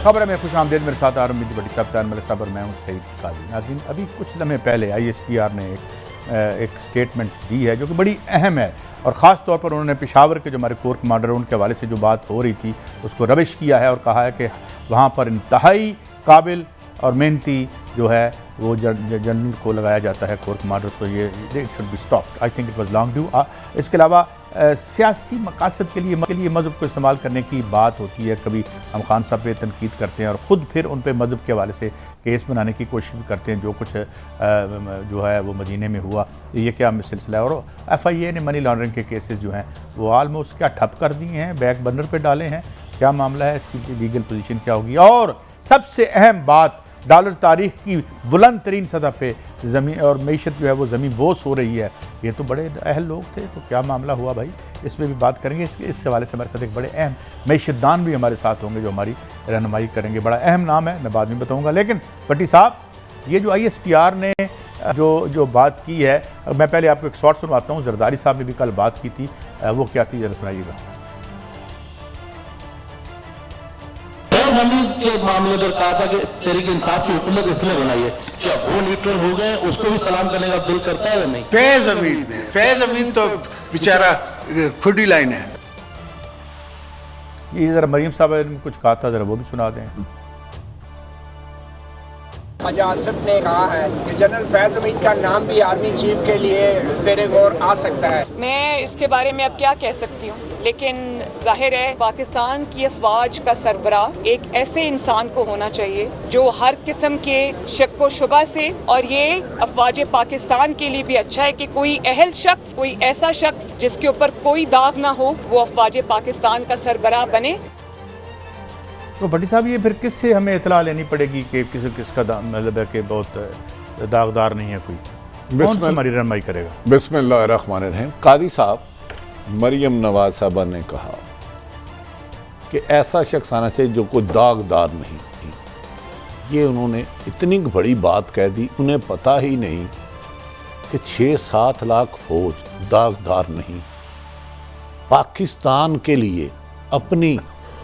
खबर है मैं खुश आमदेद मेरे साथ आरम बड़ी साहब और मैं हूँ सईद काजी। नाज़रीन, अभी कुछ लम्हे पहले ISPR ने एक स्टेटमेंट दी है जो कि बड़ी अहम है और ख़ास तौर पर उन्होंने पेशावर के जो हमारे कोर कमांडर उनके हवाले से जो बात हो रही थी उसको रविश किया है और कहा है कि वहाँ पर इंतहाई काबिल और मेहनती जो है वो जनरल को लगाया जाता है कोर कमांडर, तो ये it should be stopped. I think it was long due. इसके अलावा सियासी मकासद के लिए मज़हब को इस्तेमाल करने की बात होती है। कभी हम खान साहब पे तनकीद करते हैं और ख़ुद फिर उन पे मज़हब के हवाले से केस बनाने की कोशिश भी करते हैं। जो कुछ जो है वो मदीने में हुआ, ये क्या सिलसिला है। और FIA ने मनी लॉन्ड्रिंग के केसेस जो हैं वो ऑलमोस्ट क्या ठप कर दिए हैं, बैक बर्नर पे डाले हैं। क्या मामला है, इसकी लीगल पोजीशन क्या होगी। और सबसे अहम बात, डॉलर तारीख की बुलंद तरीन सतह पे ज़मीन और मीशत जो है वो ज़मीन बोस हो रही है। ये तो बड़े अहल लोग थे, तो क्या मामला हुआ भाई, इस पर भी बात करेंगे। इस हवाले से हमारे साथ एक बड़े अहम मीशतदान भी हमारे साथ होंगे जो हमारी रहनुमाई करेंगे। बड़ा अहम नाम है, मैं बाद में बताऊँगा। लेकिन भट्टी साहब, ये जो ISPR ने जो बात की है, मैं पहले आपको एक शॉर्ट सुनवाता हूँ। जरदारी साहब ने भी कल बात की थी, वो क्या थी जरा सुनाइएगा। हमीद के मामले पर कहा था कि तहरीक इंसाफ की हुकूमत इसलिए बनाई है, क्या वो न्यूट्रल हो गए, उसको भी सलाम करने का दिल करता है या नहीं? फैज हमीद तो बेचारा खुद ही लाइन है। ये जरा मरीम साहब ने कुछ कहा था, जरा वो भी सुना दें। आसिफ ने कहा है कि जनरल फैज हमीद का नाम भी आर्मी चीफ के लिए ज़ेरे गौर आ सकता है। मैं इसके बारे में अब क्या कह सकती हूँ, लेकिन जाहिर है पाकिस्तान की अफवाज का सरबराह एक ऐसे इंसान को होना चाहिए जो हर किस्म के शक व शुबा से, और ये अफवाज पाकिस्तान के लिए भी अच्छा है कि कोई अहल शख्स, कोई ऐसा शख्स जिसके ऊपर कोई दाग ना हो, वो अफवाज पाकिस्तान का सरबराह बने। तो भट्टी साहब, ये फिर किससे हमें इतला लेनी पड़ेगी कि किसका मतलब है कि बहुत दागदार नहीं है कोई, कौन हमारी रहनुमाई करेगा? बिस्मिल्लाहिर्रहमानिर्रहीम। कादी साहब, मरियम नवाज साहबा ने कहा कि ऐसा शख्स आना चाहिए जो कोई दागदार नहीं थी। ये उन्होंने इतनी बड़ी बात कह दी, उन्हें पता ही नहीं कि 6-7 लाख फौज दागदार नहीं, पाकिस्तान के लिए अपनी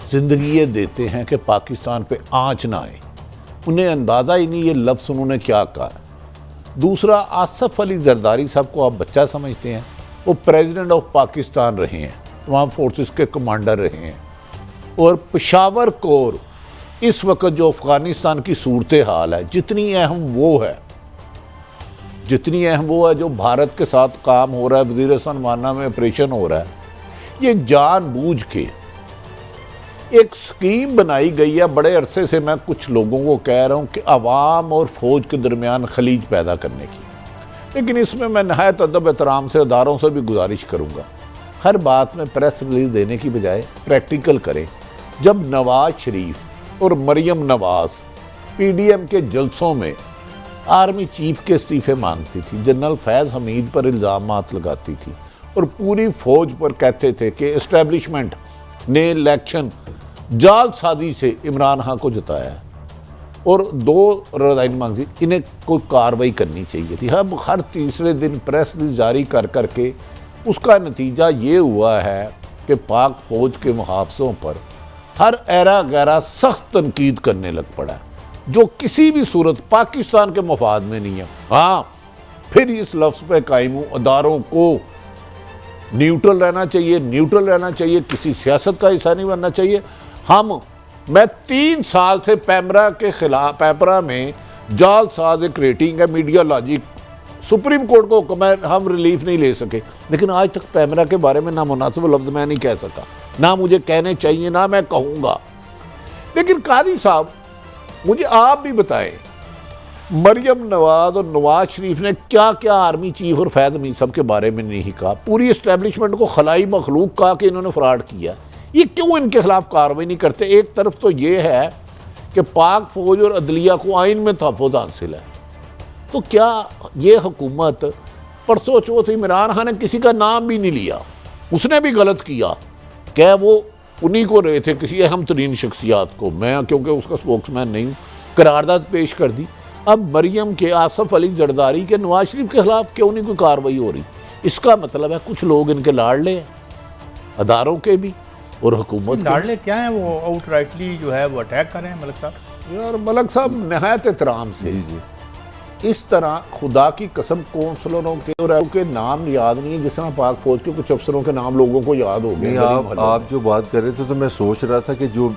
जिंदगी देते हैं कि पाकिस्तान पे आंच ना आए। उन्हें अंदाज़ा ही नहीं ये लफ्ज़ उन्होंने क्या कहा। दूसरा, आसफ अली जरदारी साहब को आप बच्चा समझते हैं, वो प्रेसिडेंट ऑफ पाकिस्तान रहे हैं, तमाम फोर्सेस के कमांडर रहे हैं। और पेशावर कोर इस वक्त जो अफ़गानिस्तान की सूरत हाल है, जितनी अहम वो है जो भारत के साथ काम हो रहा है, वज़ीर सनमाना में ऑपरेशन हो रहा है, ये जानबूझ के एक स्कीम बनाई गई है। बड़े अरसे से मैं कुछ लोगों को कह रहा हूँ कि अवाम और फौज के दरमियान खलीज पैदा करने की, लेकिन इसमें मैं नहायत अदब एहतराम से अदारों से भी गुजारिश करूँगा, हर बात में प्रेस रिलीज देने की बजाय प्रैक्टिकल करें। जब नवाज शरीफ और मरियम नवाज PDM के जलसों में आर्मी चीफ के इस्तीफे मांगती थी, जनरल फैज़ हमीद पर इल्ज़ामात लगाती थी और पूरी फौज पर कहते थे कि एस्टेब्लिशमेंट ने इलेक्शन जालसाजी से इमरान खान को जिताया और 2 रज़ाइन मांगी, इन्हें कोई कार्रवाई करनी चाहिए थी। हम हर तीसरे दिन प्रेस जारी कर करके उसका नतीजा ये हुआ है कि पाक फौज के मुहाफ़िज़ों पर हर ऐरा गैरा सख्त तनकीद करने लग पड़ा है, जो किसी भी सूरत पाकिस्तान के मफाद में नहीं है। हाँ, फिर इस लफ्ज़ पे कायम हूँ, अदारों को न्यूट्रल रहना चाहिए, किसी सियासत का हिस्सा नहीं बनना चाहिए। मैं 3 साल से पैमरा के खिलाफ, पैपरा में जालसाज एक रेटिंग है, मीडिया लॉजिक, सुप्रीम कोर्ट को हुक्म है, हम रिलीफ नहीं ले सके, लेकिन आज तक पैमरा के बारे में ना मुनासिब लफ्ज़ मैं नहीं कह सका, ना मुझे कहने चाहिए, ना मैं कहूँगा। लेकिन कादी साहब, मुझे आप भी बताएं, मरियम नवाज और नवाज शरीफ ने क्या क्या आर्मी चीफ और फैज़ हमीद साहब के बारे में नहीं कहा, पूरी इस्टेब्लिशमेंट को खलाई मखलूक कहा कि इन्होंने फ्रॉड किया। ये क्यों इनके खिलाफ कार्रवाई नहीं करते? एक तरफ तो ये है कि पाक फौज और अदलिया को आइन में तहफ़्फ़ुज़ हासिल है, तो क्या ये हुकूमत, परसों चौथ इमरान खान ने किसी का नाम भी नहीं लिया, उसने भी गलत किया, क्या वो उन्हीं को रहे थे, किसी अहम तरीन शख्सियात को, मैं क्योंकि उसका स्पोक्समैन नहीं हूँ, करारदाद पेश कर दी। अब मरियम के, आसफ अली जरदारी के, नवाज शरीफ के खिलाफ क्यों नहीं कोई कार्रवाई हो रही? इसका मतलब है कुछ लोग इनके लाड़ले हैं, अदारों के भी, और हुकूमत के डालने क्या है, वो आउटराइटली जो है वो अटैक कर रहे हैं मलिक साहब। यार मलक साहब नहायत एहतराम से इस तरह खुदा की कसम कौंसलरों के नाम याद नहीं है, जिस तरह पाक फौज के कुछ अफसरों के नाम लोगों को याद हो गए। आप जो बात कर रहे थे तो मैं सोच रहा था कि जो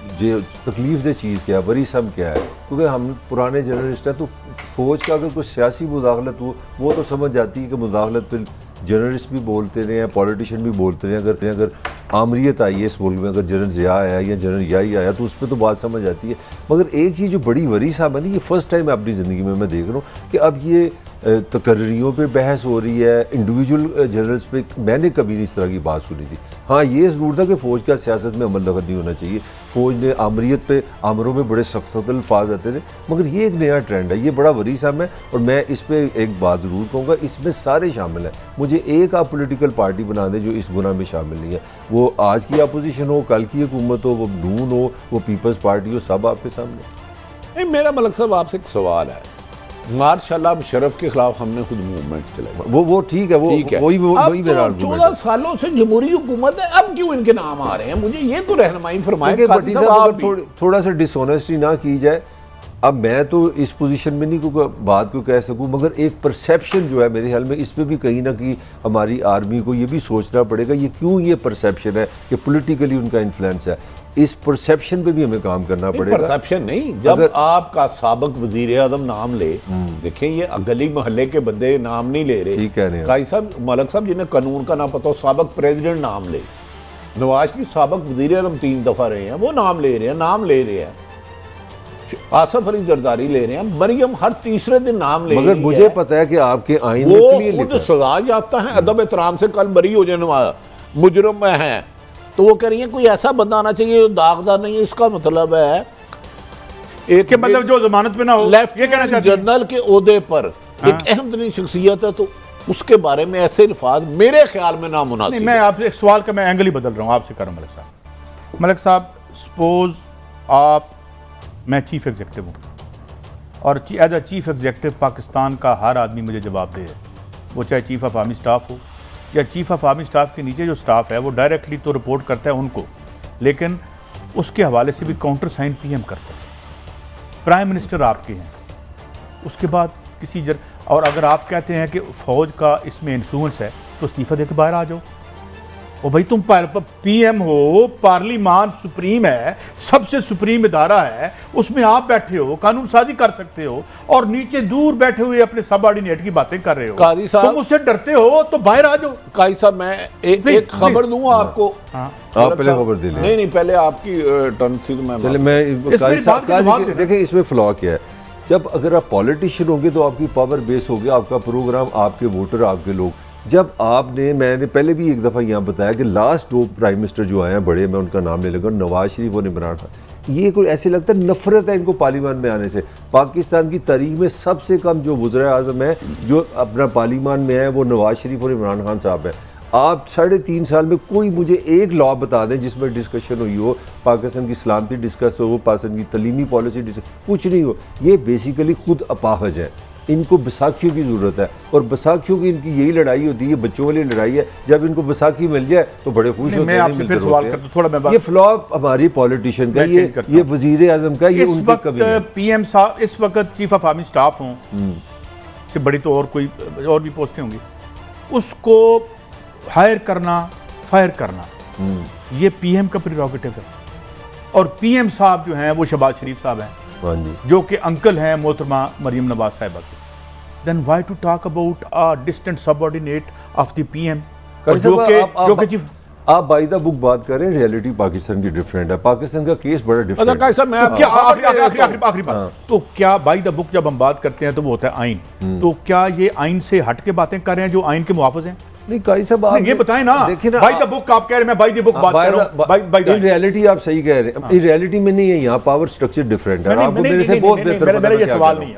तकलीफ दे चीज़ क्या है, वरीसम क्या है, क्योंकि हम पुराने जर्नलिस्ट हैं तो फौज का अगर कोई सियासी मुदाखलत हो वो तो समझ जाती है कि मुदाखलत फिर जर्नलिस्ट भी बोलते रहे हैं, पॉलिटिशियन भी बोलते रहे हैं। अगर आमरीत आई है इस मुल्क में, अगर जनरल ज़िया आया या जनरल याही आया तो उस पर तो बात समझ आती है। मगर एक चीज़ जो बड़ी वरी साहब है ना, ये फ़र्स्ट टाइम अपनी ज़िंदगी में मैं देख रहा हूँ कि अब ये तकर्रियों पे बहस हो रही है, इंडिविजुअल जनरल्स पे मैंने कभी नहीं इस तरह की बात सुनी थी। हाँ ये ज़रूर था कि फ़ौज का सियासत में अमल दखल नहीं होना चाहिए, फ़ौज ने आमरीत पे आमरों में बड़े सख्त अल्फाज आते थे, मगर ये एक नया ट्रेंड है, ये बड़ा वरी साहब है। और मैं इस पर एक बात ज़रूर कहूँगा, इसमें सारे शामिल हैं। मुझे एक आप पोलिटिकल पार्टी बना दें जो इस गुनाह में शामिल नहीं है, वो आज की अपोजिशन हो, कल की हुकूमत हो, वो नून हो, वो पीपल्स पार्टी हो, सब आपके सामने। नहीं मेरा मलक साहब आपसे एक सवाल है, मार्शल मुशर्रफ के खिलाफ हमने खुद मूवमेंट चलाई, वो ठीक है, वही मेरा आर्गुमेंट है। 14 सालों से जमहूरी हुकूमत है, अब क्यों इनके नाम आ रहे हैं? मुझे ये तो रहनुमाई फरमाएं। थोड़ा सा डिसऑनेस्टी ना की जाए। अब मैं तो इस पोजीशन में नहीं कोई बात को कह सकूं, मगर एक परसेप्शन जो है मेरे ख्याल में इस पे भी कहीं ना कहीं हमारी आर्मी को ये भी सोचना पड़ेगा, ये क्यों ये परसेप्शन है कि पॉलिटिकली उनका इन्फ्लुएंस है, इस परसेप्शन पे भी हमें काम करना पड़ेगा। परसेप्शन नहीं, जब आपका साबिक वजीर आज़म नाम ले, देखें ये गली मोहल्ले के बंदे नाम नहीं ले रहे, ठीक है काजी साहब मलक साहब जिन्हें कानून का ना पता हो, साबिक प्रेसिडेंट नाम ले, नवाज शरीफ साबिक वजीर आज़म 3 दफा रहे हैं, वो नाम ले रहे हैं, आसफ अली जरदारी ले रहे हैं, मरियम हर तीसरे दिन नाम ले रही है। मगर मुझे पता है कि आपके आइन में वो खुद सजा याफ्ता है, अदब एहतराम से कल बरी हो जाने मुजरम में है, तो वो कह रही है कोई ऐसा बंदा आना चाहिए जो दागदार नहीं है। इसका मतलब है एक के मतलब जो जमानत में ना हो, लेफ्टिनेंट जनरल के ओहदे पर एक अहम तरीन शख्सियत है, तो उसके बारे में ऐसे अल्फाज मेरे ख्याल में नामुनासिब। मैं आपसे एक सवाल का मैं एंगल ही बदल रहा हूँ, आपसे कर रहा हूँ मलिक साहब, सपोज आप मैं चीफ एग्जीक्यूटिव हूँ और as a chief executive Pakistan का हर आदमी मुझे जवाब दे, वो चाहे चीफ ऑफ आर्मी स्टाफ हो या चीफ ऑफ आर्मी स्टाफ के नीचे जो स्टाफ है वो डायरेक्टली तो रिपोर्ट करता है उनको, लेकिन उसके हवाले से भी काउंटर साइन पीएम करता है। प्राइम मिनिस्टर आपके हैं, उसके बाद किसी और अगर आप कहते हैं कि फ़ौज का इसमें इन्फ्लुएंस है तो इस्तीफ़ा देकर बाहर आ जाओ। ओ भाई तुम पीएम हो, पार्लियामान सुप्रीम है, सबसे सुप्रीम इदारा है, उसमें आप बैठे हो, कानून साजी कर सकते हो, और नीचे दूर बैठे हुए अपने सबऑर्डिनेट की बातें कर रहे हो। काजी साहब तुम उससे डरते हो तो बाहर आ जाओ। काजी साहब मैं एक खबर दूं आपको। आप पहले खबर दे लें। नहीं पहले आपकी टर्न थी, मैं काजी साहब देखिए इसमें फ्लॉ क्या है। जब अगर आप पॉलिटिशियन होंगे तो आपकी पावर बेस होगी, आपका प्रोग्राम, आपके वोटर, आपके लोग। जब मैंने पहले भी एक दफ़ा यहाँ बताया कि लास्ट 2 प्राइम मिनिस्टर जो आए हैं बड़े, मैं उनका नाम ले लगा, नवाज शरीफ और इमरान खान, ये कोई ऐसे लगता है नफरत है इनको पार्लियामान में आने से। पाकिस्तान की तारीख में सबसे कम जो वज़ीर आज़म है जो अपना पार्लियामान में है वो नवाज शरीफ और इमरान खान साहब है। आप 3.5 साल में कोई मुझे एक लॉ बता दें जिसमें डिस्कशन हुई हो, पाकिस्तान की सलामती डिस्कस हो, पाकिस्तान की तलीमी पॉलिसी डिस्कस, कुछ नहीं हो। ये बेसिकली खुद अपाहज है, इनको बैसाखियों की ज़रूरत है, और बैसाखियों की इनकी यही लड़ाई होती है, बच्चों वाली लड़ाई है। जब इनको बैसाखी मिल जाए तो बड़े खुश होते हैं। मैं आपसे फिर सवाल करता हूं, थोड़ा मैं ये फ्लॉ हमारी पॉलिटिशियन का, ये वजीर आजम का, ये उनकी कमी है। पीएम साहब इस वक्त चीफ ऑफ आर्मी स्टाफ हों, से बड़ी तो और कोई और भी पोस्टें होंगी, उसको हायर करना, फायर करना, ये पीएम का प्रेरोगेटिव है। और पीएम साहब जो हैं वो शहबाज शरीफ साहब हैं, जो कि अंकल हैं मोहतरमा मरियम नवाज साहिबा के। Then why to talk about a distant subordinate of the PM, जो कि आप बाय द बुक बात करें, रियलिटी पाकिस्तान की डिफरेंट है, पाकिस्तान का केस बड़ा डिफरेंट है। आखिरी बात, तो क्या बाय द बुक जब हम बात करते हैं तो वो होता है आइन, तो क्या ये आइन से हट के बातें कर रहे हैं जो आइन के मुहाफिज हैं? नहीं काजी साहब आप ये बताएं ना, बाय द बुक आप कह रहे हैं, मैं बाय द बुक बात कर रहा हूं। इन रियलिटी आप सही कह रहे हैं, इन रियलिटी में नहीं है, यहाँ पावर स्ट्रक्चर डिफरेंट है। आपको मेरे से बहुत बेहतर मेरा ये सवाल नहीं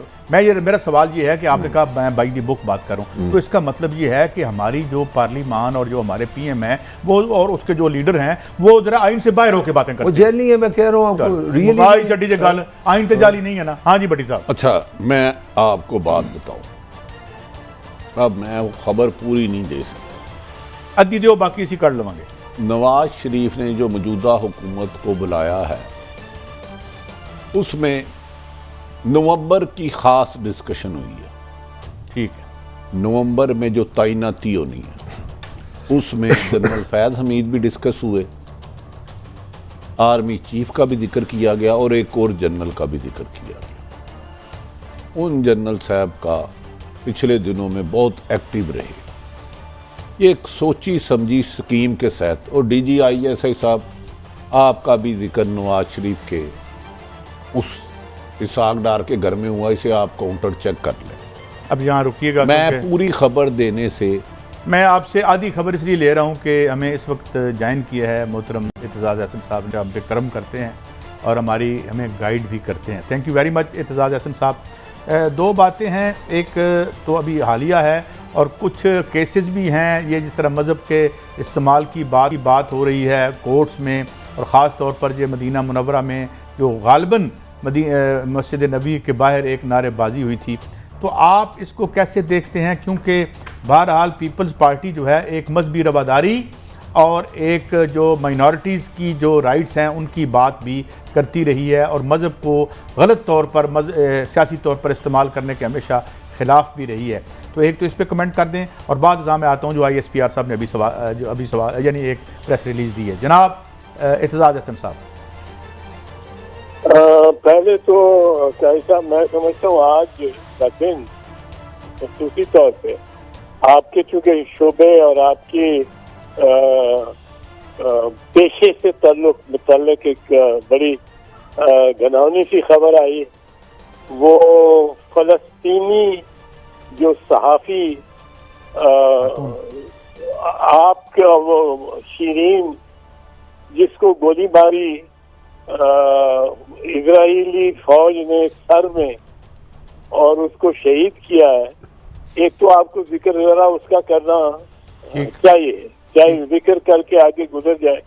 है, मेरा सवाल ये है कि आपने कहा मैं बाय द बुक बात कर रहा हूं, तो इसका मतलब ये है कि हमारी जो पार्लियामान और जो हमारे पीएम है वो और उसके जो लीडर हैं वो जरा आइन से बाहर होकर बातें करते हैं। जेल नहीं है, मैं कह रहा हूं आपको, रियली भाई चड्डी जे गल आइन ते जाली नहीं है ना। हाँ जी भट्टी साहब। अच्छा मैं आपको बात बताऊं, अब मैं वो खबर पूरी नहीं दे सकता, अद्धी दो बाकी इसी कर लवांगे। नवाज शरीफ ने जो मौजूदा हुकूमत को बुलाया है उसमें नवंबर की ख़ास डिस्कशन हुई है। ठीक है। नवंबर में जो तैनाती होनी है उसमें जनरल फैज़ हमीद भी डिस्कस हुए, आर्मी चीफ का भी जिक्र किया गया और एक और जनरल का भी जिक्र किया गया। उन जनरल साहब का पिछले दिनों में बहुत एक्टिव रहे, ये एक सोची समझी स्कीम के साथ। और DGISI साहब आपका भी जिक्र नवाज शरीफ के उस इसाक डार के घर में हुआ, इसे आप काउंटर चेक कर लें। अब यहाँ रुकिएगा, मैं पूरी खबर देने से मैं आपसे आधी खबर इसलिए ले रहा हूँ कि हमें इस वक्त ज्वाइन किया है मोहतरम एतजाज़ हसन साहब, जो हम पे करम करते हैं और हमें गाइड भी करते हैं। Thank you very much Aitzaz Hasan साहब। दो बातें हैं, एक तो अभी हालिया है और कुछ केसेस भी हैं, ये जिस तरह मज़हब के इस्तेमाल की बात हो रही है कोर्ट्स में, और ख़ास तौर पर जो मदीना मुनव्वरा में जो गालिबन मस्जिद नबी के बाहर एक नारेबाजी हुई थी, तो आप इसको कैसे देखते हैं? क्योंकि बहरहाल पीपल्स पार्टी जो है एक मजहबी रवादारी और एक जो माइनॉरिटीज़ की जो राइट्स हैं उनकी बात भी करती रही है और मज़हब को गलत तौर पर सियासी तौर पर इस्तेमाल करने के हमेशा ख़िलाफ़ भी रही है। तो एक तो इस पर कमेंट कर दें और बाद में मैं आता हूँ जो ISPR साहब ने अभी सवाल यानी एक प्रेस रिलीज़ दी है। जनाब एतजाज़ हसन साहब। पहले तो साहब मैं समझता हूँ आज का दिन खसूसी तौर पे आपके चूँकि शोबे और आपकी पेशे से मुतल्लिक एक बड़ी घनौनी सी खबर आई, वो फलस्तीनी जो सहाफ़ी आपका वो शीरीन जिसको गोली मारी इजरायली फौज ने सर में और उसको शहीद किया है। एक तो आपको जिक्र जरा उसका करना चाहिए, चाहे जिक्र करके आगे गुजर जाए,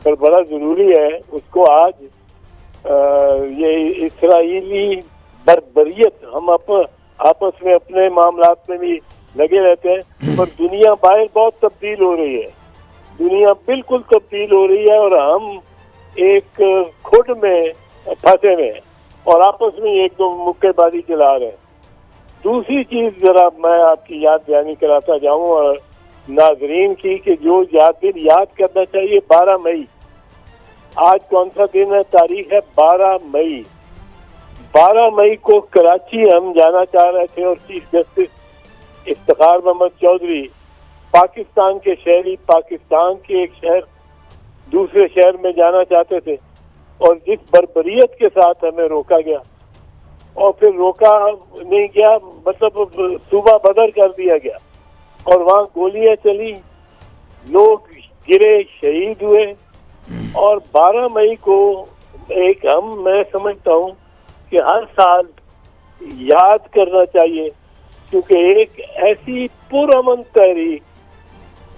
पर बड़ा जरूरी है उसको। आज ये इसराइली बर्बरियत, हम आपस में अपने मामलात में भी लगे रहते हैं, पर दुनिया बाहर बहुत तब्दील हो रही है, दुनिया बिल्कुल तब्दील हो रही है और हम एक खुद में फंसे हुए हैं और आपस में एक दो मुक्केबाजी चला रहे हैं। दूसरी चीज जरा मैं आपकी याद दहानी कराता जाऊं और नाजरीन की कि जो दिन याद करना चाहिए 12 मई। आज कौन सा दिन है? तारीख है 12 मई। 12 मई को कराची हम जाना चाह रहे थे और चीफ जस्टिस इफ्तिखार मोहम्मद चौधरी पाकिस्तान के शहरी पाकिस्तान के एक शहर दूसरे शहर में जाना चाहते थे और जिस बर्बरियत के साथ हमें रोका गया और फिर रोका नहीं गया, मतलब सूबा बदर कर दिया गया और वहाँ गोलियां चली, लोग गिरे, शहीद हुए। और 12 मई को मैं समझता हूँ कि हर साल याद करना चाहिए, क्योंकि एक ऐसी पुरअमन तहरीक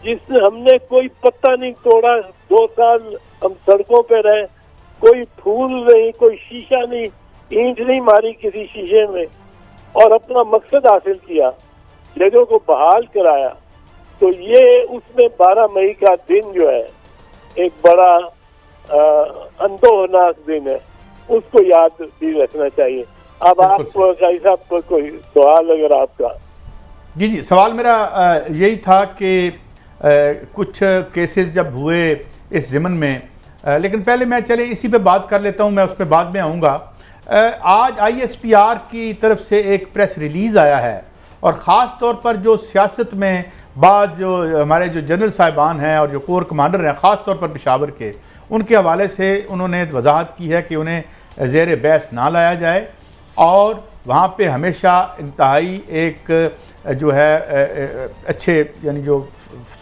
जिसने हमने कोई पत्ता नहीं तोड़ा, 2 साल हम सड़कों पे रहे, कोई फूल नहीं, कोई शीशा नहीं, ईंट नहीं मारी किसी शीशे में और अपना मकसद हासिल किया, जगह को बहाल कराया। तो ये उसमें 12 मई का दिन जो है एक बड़ा अंदोहनाक दिन है, उसको याद भी रखना चाहिए। अब आप साहब को कोई सवाल अगर आपका? जी, सवाल मेरा यही था कि कुछ केसेस जब हुए इस ज़िमन में, लेकिन पहले मैं चले इसी पे बात कर लेता हूँ, मैं उस पर बाद में आऊँगा। आज ISPR की तरफ से एक प्रेस रिलीज़ आया है और ख़ास तौर पर जो सियासत में बाद जो हमारे जो जनरल साहिबान हैं और जो कोर कमांडर हैं ख़ास तौर पर पेशावर के, उनके हवाले से उन्होंने वजाहत की है कि उन्हें ज़ेर बहस ना लाया जाए और वहाँ पे हमेशा इंतहाई एक जो है अच्छे यानी जो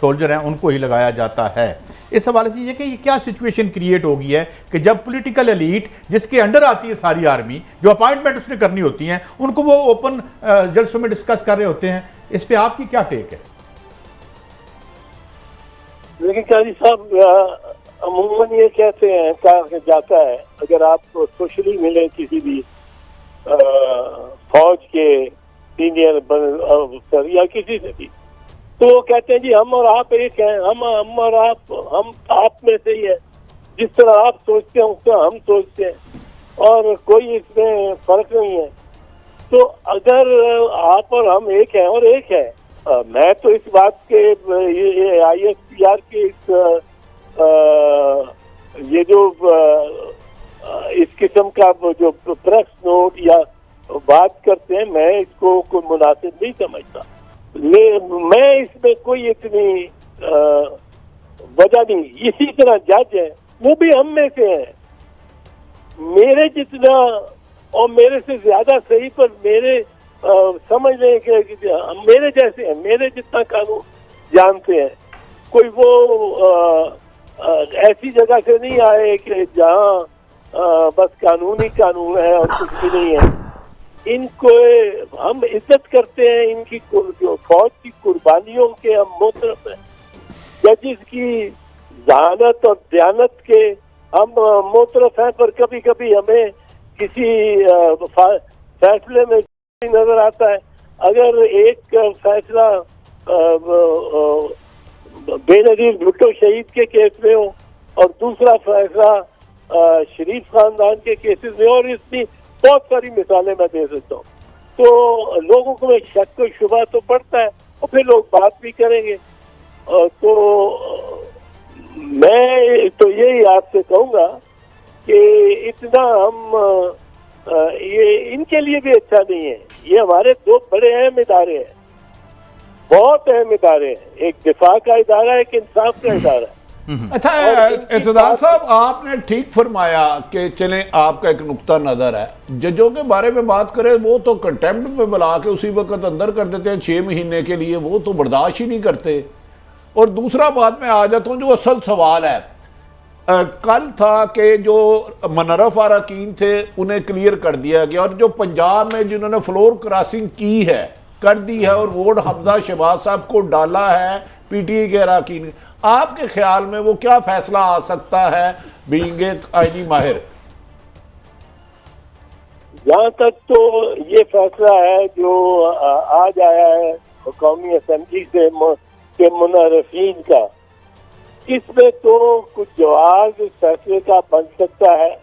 सोल्जर हैं उनको ही लगाया जाता है। इस हवाले से ये कि ये क्या सिचुएशन क्रिएट हो गई है कि जब पॉलिटिकल एलीट जिसके अंडर आती है सारी आर्मी, जो अपॉइंटमेंट उसने करनी होती हैं, उनको वो ओपन जलसों में डिस्कस कर रहे होते हैं। इस पे आपकी क्या टेक है? लेकिन काजी साहब अमूमन ये कहते हैं, कहा जाता है, अगर आप सोशली मिले किसी भी फौज के सीनियर अफसर या किसी से भी, तो वो कहते हैं जी हम और आप एक हैं, हम और आप में से ही है, जिस तरह आप सोचते हैं उस तरह हम सोचते हैं और कोई इसमें फर्क नहीं है। तो अगर आप और हम एक हैं और एक है, मैं तो इस बात के ये ISPR के ये जो इस किस्म का जो प्रेस नोट या बात करते हैं, मैं इसको कोई मुनासिब नहीं समझता। मैं इसमें कोई इतनी वजह नहीं। इसी तरह जज है, वो भी हम में से हैं, मेरे जितना और मेरे से ज्यादा सही, पर मेरे समझ लें कि मेरे जैसे हैं, मेरे जितना कानून जानते हैं। कोई वो ऐसी जगह से नहीं आए कि जहाँ बस कानून ही कानून है और कुछ भी नहीं है। इनको हम इज्जत करते हैं, इनकी जो फौज की कुर्बानियों के हम मोतरफ हैं, जजिस की जहानत और दयानत के हम मोतरफ हैं। पर कभी कभी हमें किसी फैसले में नजर आता है। अगर एक फैसला बेनजीर भुट्टो शहीद के केस में हो और दूसरा फैसला शरीफ खानदान के केसेस में, और इसकी बहुत सारी मिसालें मैं दे सकता हूँ, तो लोगों को में शक और शुबा तो पड़ता है और फिर लोग बात भी करेंगे। तो मैं तो यही आपसे कहूँगा कि इतना हम ये इनके लिए भी अच्छा नहीं है। ये हमारे दो बड़े अहम इदारे हैं, बहुत अहम इदारे हैं, एक दिफा का इदारा है, एक इंसाफ का इदारा है। अच्छा इत्तेदार साहब, आपने ठीक फरमाया कि चलें, आपका एक नुक्ता नज़र है। जजों के बारे में बात करें, वो तो कंटेम्प्ट में बुला के उसी वक्त अंदर कर देते हैं 6 महीने के लिए, वो तो बर्दाश्त ही नहीं करते। और दूसरा बात मैं आ जाता हूँ जो असल सवाल है, कल था कि जो मनरफ अरकान थे उन्हें क्लियर कर दिया गया, और जो पंजाब में जिन्होंने फ्लोर क्रॉसिंग की है कर दी है और वोट हमजा शहबाज साहब को डाला है PTI के अरकान, आपके ख्याल में वो क्या फैसला आ सकता है बीइंग एक आईनी माहिर? जहाँ तक तो ये फैसला है जो आज आया है कौमी असेंबली से के मुनर्रफीन का, इसमें तो कुछ जवाब इस फैसले का बन सकता है।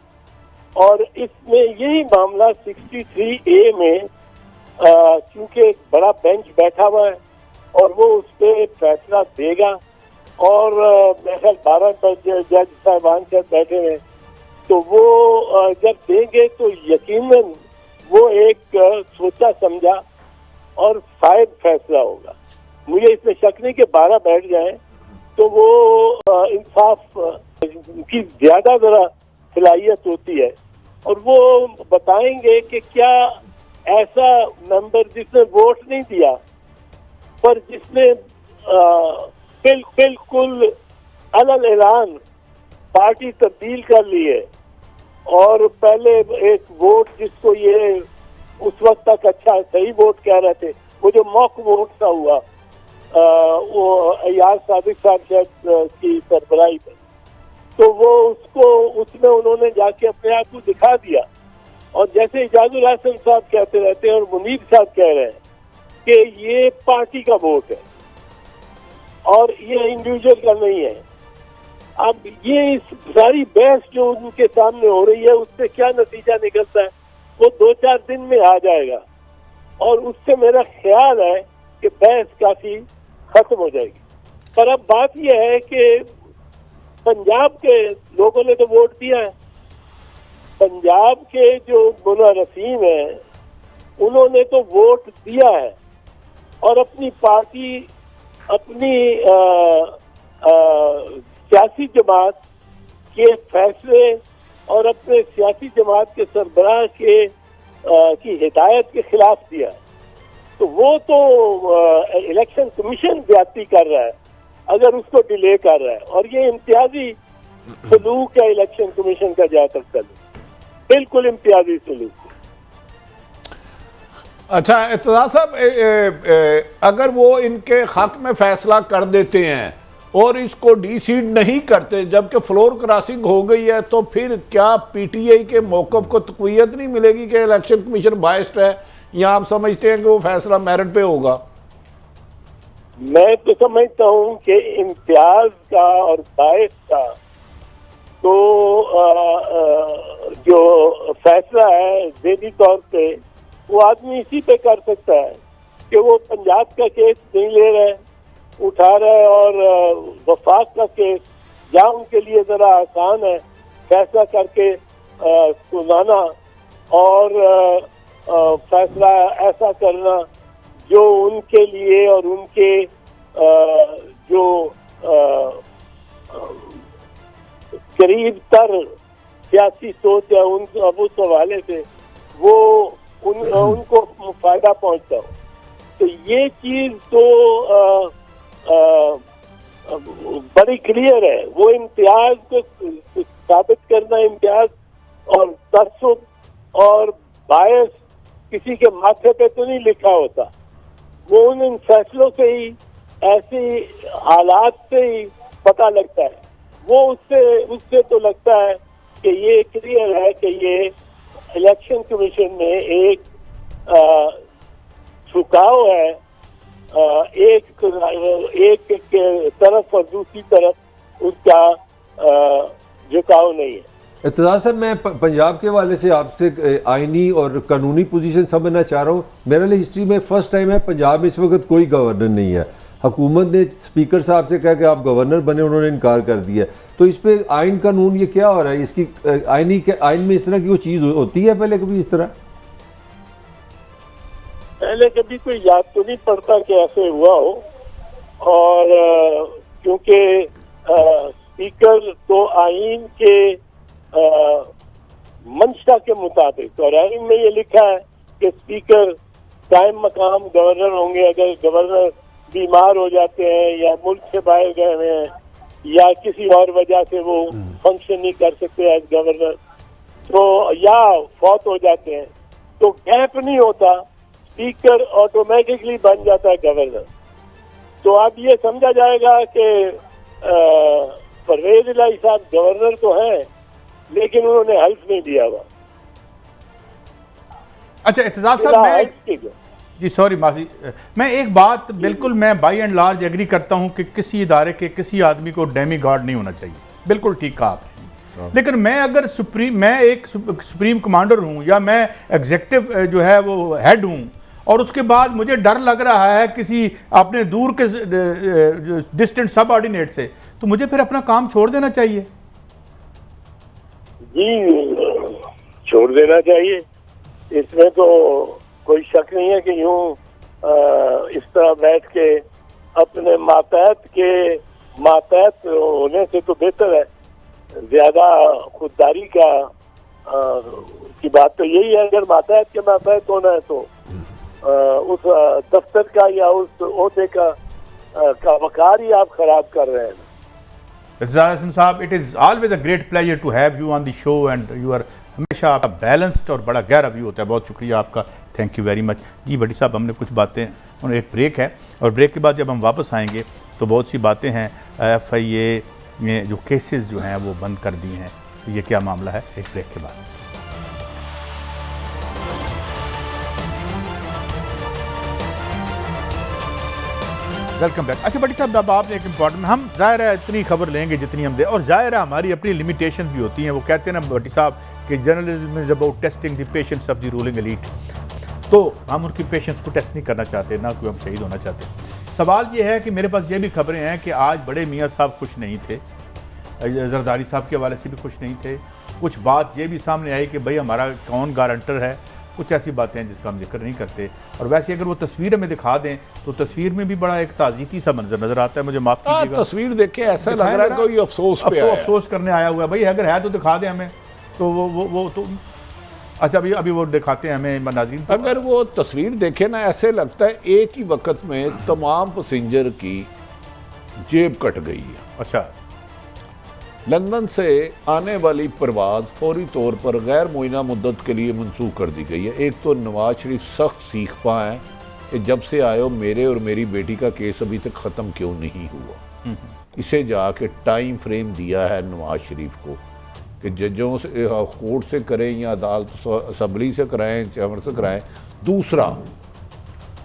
और इसमें यही मामला 63A में क्योंकि एक बड़ा बेंच बैठा हुआ है और वो उस पर फैसला देगा, और मेरे ख्याल 12 जज साहबान से बैठे हैं, तो वो जब देंगे तो यकीनन वो एक सोचा समझा और शायद फैसला होगा। मुझे इसमें शक नहीं कि 12 बैठ जाए तो वो इंसाफ की ज्यादा जरा सलाहियत होती है, और वो बताएंगे कि क्या ऐसा मेंबर जिसने वोट नहीं दिया पर जिसने बिल्कुल अलग ऐलान पार्टी तब्दील कर ली है, और पहले एक वोट जिसको ये उस वक्त तक अच्छा सही वोट कह रहे थे, वो जो मॉक वोट सा हुआ वो अयाज सादिक साहब शायद की सरबराही में, तो वो उसको उसमें उन्होंने जाके अपने आप को दिखा दिया। और जैसे इजाजुल हसन साहब कहते रहते हैं और मुनीब साहब कह रहे हैं कि ये पार्टी का वोट है और ये इंडिविजुअल का नहीं है। अब ये इस सारी बहस जो उनके सामने हो रही है उससे क्या नतीजा निकलता है वो 2-4 दिन में आ जाएगा, और उससे मेरा ख्याल है कि बहस काफी खत्म हो जाएगी। पर अब बात यह है कि पंजाब के लोगों ने तो वोट दिया है, पंजाब के जो मुनर्रफीन हैं उन्होंने तो वोट दिया है और अपनी पार्टी, अपनी सियासी जमात के फैसले और अपने सियासी जमात के सरबराह के की हिदायत के खिलाफ दिया है। तो वो तो इलेक्शन कमीशन ज्यादती कर रहा है अगर उसको डिले कर रहा है, और ये इम्तियाजी सलूक है इलेक्शन कमीशन का, जहाँ तक चले बिल्कुल इम्तियाजी सलूक। अच्छा इत्तेदार साहब, अगर वो इनके हक में फैसला कर देते हैं और इसको डिसीड नहीं करते जबकि फ्लोर क्रॉसिंग हो गई है, तो फिर क्या PTI के मौक़िफ़ को तक़वियत नहीं मिलेगी कि इलेक्शन कमीशन बायस्ड है, या आप समझते हैं कि वो फैसला मेरिट पे होगा? मैं तो समझता हूँ कि इम्तियाज का और बायस का तो जो फैसला है ज़ेनी तौर पे वो आदमी इसी पे कर सकता है कि वो पंजाब का केस नहीं ले रहे, उठा रहे, और वफाक का केस जहाँ उनके लिए ज़रा आसान है फैसला करके सुनाना और फैसला ऐसा करना जो उनके लिए और उनके जो करीब तर सियासी सोच है उस हवाले से वो उनको फायदा पहुंचता हो। तो ये चीज तो बड़ी क्लियर है। वो इम्तियाज को साबित करना, इम्तियाज और तसुब और बायस किसी के माथे पे तो नहीं लिखा होता, वो उन फैसलों से ही, ऐसे हालात से ही पता लगता है। वो उससे तो लगता है कि ये क्लियर है कि ये इलेक्शन कमीशन में एक झुकाव है एक तरफ और दूसरी तरफ उसका झुकाव नहीं है। इत्तेज़ार साहब, मैं पंजाब के हवाले से आपसे आइनी और कानूनी पोजीशन समझना चाह रहा हूँ। मेरे लिए हिस्ट्री में फर्स्ट टाइम है पंजाब में इस वक्त कोई गवर्नर नहीं है। हुकूमत ने स्पीकर साहब से कहा कि आप गवर्नर बने, उन्होंने इनकार कर दिया। तो इस पे आइन कानून ये क्या हो रहा है? इसकी आइन में इस तरह की कोई चीज़ होती है पहले कभी इस तरह? पहले कभी कोई याद तो नहीं पड़ता कि ऐसे हुआ हो, और क्योंकि स्पीकर तो आइन के मंशा के मुताबिक, और आइन में ये लिखा है कि स्पीकर कायम मकाम गवर्नर होंगे। अगर गवर्नर बीमार हो जाते हैं या मुल्क से बाहर गए हुए हैं या किसी और वजह से वो फंक्शन नहीं कर सकते एज गवर्नर, तो या फौत हो जाते हैं, तो गैप नहीं होता, स्पीकर ऑटोमेटिकली बन जाता है गवर्नर। तो अब ये समझा जाएगा कि परवेज इलाही साहब गवर्नर तो हैं लेकिन उन्होंने हेल्प नहीं दिया हुआ। अच्छा इत्तेज़ार साहब, मैं जी सॉरी माफी, मैं एक बात बिल्कुल मैं बाई एंड लार्ज एग्री करता हूं कि किसी इदारे के किसी आदमी को डेमी गार्ड नहीं होना चाहिए, बिल्कुल ठीक कहा आपने। लेकिन मैं अगर मैं एक सुप्रीम कमांडर हूं या मैं एग्जीक्यूटिव जो है वो हेड हूं, और उसके बाद मुझे डर लग रहा है किसी अपने दूर के डिस्टेंट सब ऑर्डिनेट से, तो मुझे फिर अपना काम छोड़ देना चाहिए? जी छोड़ देना चाहिए, इसमें तो कोई शक नहीं है कि यूं इस तरह बैठ के अपने मातहत होने से तो बेहतर है। ज्यादा खुददारी की बात तो यही है। अगर मातहत होना है तो उस दफ्तर का या उस ओहदे का वकार ही आप खराब कर रहे हैं। इत्तेज़ार हसन साहब, it is always a great pleasure to have you on the show and you are हमेशा आपका बैलेंस्ड और बड़ा गहरा व्यू होता है। बहुत शुक्रिया आपका, थैंक यू वेरी मच। जी भट्टी साहब, हमने कुछ बातें, और एक ब्रेक है, और ब्रेक के बाद जब हम वापस आएंगे तो बहुत सी बातें हैं। FIA में जो केसेस जो हैं वो बंद कर दिए हैं, तो ये क्या मामला है, एक ब्रेक के बाद। Welcome back. अच्छा भट्टी साहब, अब आपने एक इम्पॉर्टेंट, हम ज़ाहिर है इतनी खबर लेंगे जितनी हम दे, और ज़ाहिर है हमारी अपनी लिमिटेशन भी होती हैं। वो कहते हैं ना भट्टी साहब कि journalism is about testing the patience of the ruling elite. तो हम उनकी पेशेंस को टेस्ट नहीं करना चाहते, ना कोई हम शहीद होना चाहते। सवाल ये है कि मेरे पास ये भी खबरें हैं कि आज बड़े मियाँ साहब खुश नहीं थे, जरदारी साहब के हवाले से भी खुश नहीं थे। कुछ बात ये भी सामने आई कि भाई हमारा कौन गारंटर है, कुछ ऐसी बातें हैं जिसका हम जिक्र नहीं करते। और वैसे अगर वो तस्वीर हमें दिखा दें तो तस्वीर में भी बड़ा एक ताज़गी सा मंजर नजर आता है। मुझे माफ कीजिएगा, तस्वीर देख के ऐसा लग रहा है कोई अफसोस करने आया हुआ है। भाई अगर है तो दिखा दें हमें, तो वो तो अच्छा अभी वो दिखाते हैं हमें नाज़रीन। अगर वो तस्वीर देखे ना, ऐसे लगता है एक ही वक्त में तमाम पैसेंजर की जेब कट गई है। अच्छा, लंदन से आने वाली परवाज़ फौरी तौर पर गैर मुइना मुद्दत के लिए मनसूख कर दी गई है। एक तो नवाज शरीफ सख्त सीख पाए कि जब से आए हो मेरे और मेरी बेटी का केस अभी तक ख़त्म क्यों नहीं हुआ। इसे जाके टाइम फ्रेम दिया है नवाज शरीफ को कि जजों से, कोर्ट से करें या अदालत असम्बली से कराएं, चैम्बर से कराएं। दूसरा,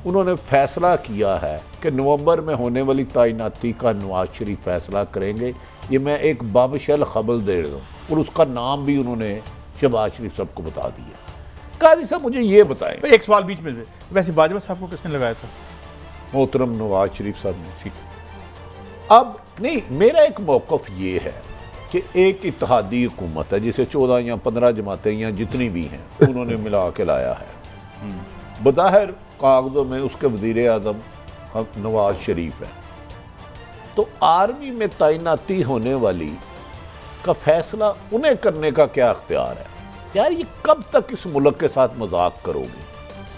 उन्होंने फैसला किया है कि नवंबर में होने वाली तैनाती का नवाज शरीफ फैसला करेंगे। ये मैं एक बाबशल खबर दे रहा हूँ, और उसका नाम भी उन्होंने शहबाज शरीफ साहब को बता दिया। काजी साहब मुझे ये बताएं, एक सवाल बीच में से, वैसे बाजवा साहब को किसने लगाया था? मोहतरम नवाज शरीफ साहब ने। ठीक, अब नहीं, मेरा एक मौक़िफ़ ये है कि एक इत्तेहादी हुकूमत है जिसे 14 या 15 जमातें या जितनी भी हैं उन्होंने मिला के लाया है। बज़ाहिर कागज़ों में उसके वज़ीर आज़म नवाज शरीफ है, तो आर्मी में तैनाती होने वाली का फैसला उन्हें करने का क्या अख्तियार है? यार ये कब तक इस मुल्क के साथ मजाक करोगे?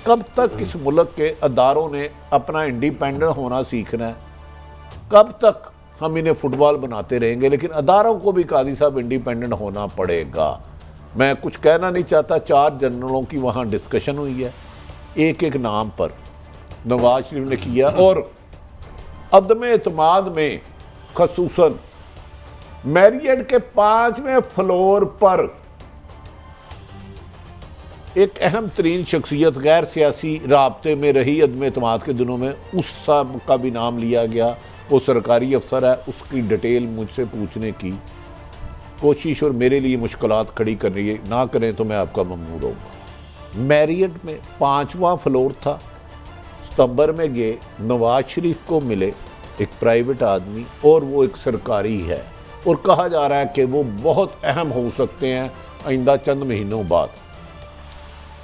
कब तक इस मुल्क के अदारों ने अपना इंडिपेंडेंट होना सीखना है? कब तक हम इन्हें फुटबॉल बनाते रहेंगे? लेकिन अदारों को भी काजी साहब इंडिपेंडेंट होना पड़ेगा। मैं कुछ कहना नहीं चाहता, 4 जनरलों की वहाँ डिस्कशन हुई है, एक एक नाम पर नवाज शरीफ ने किया, और अदम एतमाद में खसूसन मैरियट के 5वें फ्लोर पर एक अहम तरीन शख्सियत गैर सियासी राब्ते में रही अदम एतमाद के दिनों में, उस साहब का भी नाम लिया गया। वो सरकारी अफसर है, उसकी डिटेल मुझसे पूछने की कोशिश और मेरे लिए मुश्किलात खड़ी कर रही है। ना करें तो मैं आपका ममनून होऊंगा। मैरियट में 5वां फ्लोर था। सितंबर में गए, नवाज शरीफ को मिले, एक प्राइवेट आदमी, और वो एक सरकारी है, और कहा जा रहा है कि वो बहुत अहम हो सकते हैं आइंदा चंद महीनों बाद।